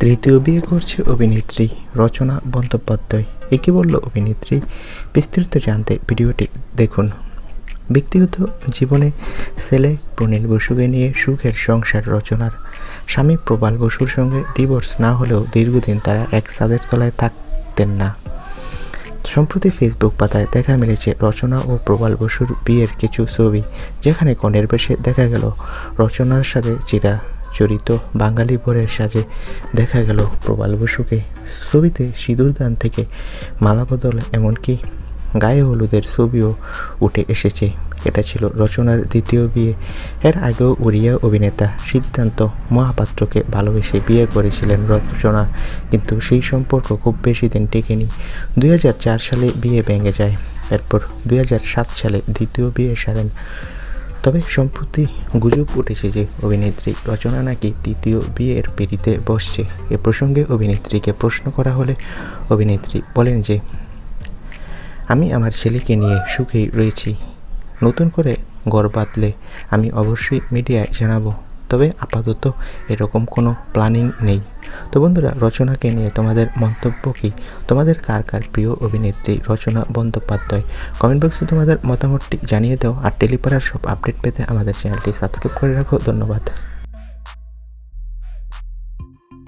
তৃতীয় বিয়ে করছে অভিনেত্রী রচনা বন্দ্যোপাধ্যায়। একে বলল অভিনেত্রী। বিস্তারিত জানতে ভিডিওটি দেখুন। ব্যক্তিগত জীবনে ছেলে প্রনীল বসুকে নিয়ে সুখের সংসার রচনার। স্বামী প্রবাল বসুর সঙ্গে ডিভোর্স না হলেও দীর্ঘদিন তারা এক ছাদের তলায় থাকতেন না। সম্প্রতি ফেসবুক পাতায় দেখা মিলেছে রচনা ও প্রবাল বসুর বিয়ের কিছু ছবি, যেখানে কনের বেশে দেখা গেল রচনার সাথে চিরাচরিত বাঙালি বরের সাজে দেখা গেল প্রবাল বসুকে। ছবিতে সিঁদুরদান থেকে মালাবদল এমনকি গায়ে হলুদের ছবিও উঠে এসেছে। এটা ছিল রচনার দ্বিতীয় বিয়ে। এর আগেও ওড়িয়া অভিনেতা সিদ্ধান্ত মহাপাত্রকে ভালোবেসে বিয়ে করেছিলেন রচনা, কিন্তু সেই সম্পর্ক খুব বেশি দিন টেকেনি। 2004 সালে বিয়ে ভেঙে যায়। এরপর 2007 সালে দ্বিতীয় বিয়ে সারেন। তবে সম্প্রতি গুজব উঠেছে যে অভিনেত্রী রচনা নাকি তৃতীয় বিয়ের পিঁড়িতে বসছে। এ প্রসঙ্গে অভিনেত্রীকে প্রশ্ন করা হলে অভিনেত্রী বলেন যে, আমি আমার ছেলেকে নিয়ে সুখেই রয়েছি। নতুন করে ঘর বাঁধলে আমি অবশ্যই মিডিয়ায় জানাবো, তবে আপাতত এরকম কোনো প্ল্যানিং নেই। তো বন্ধুরা, রচনাকে নিয়ে তোমাদের মন্তব্য কী? তোমাদের কার কার প্রিয় অভিনেত্রী রচনা বন্দ্যোপাধ্যায়? কমেন্ট বক্সে তোমাদের মতামতটি জানিয়ে দাও। আর টেলিপাড়ার সব আপডেট পেতে আমাদের চ্যানেলটি সাবস্ক্রাইব করে রাখো। ধন্যবাদ।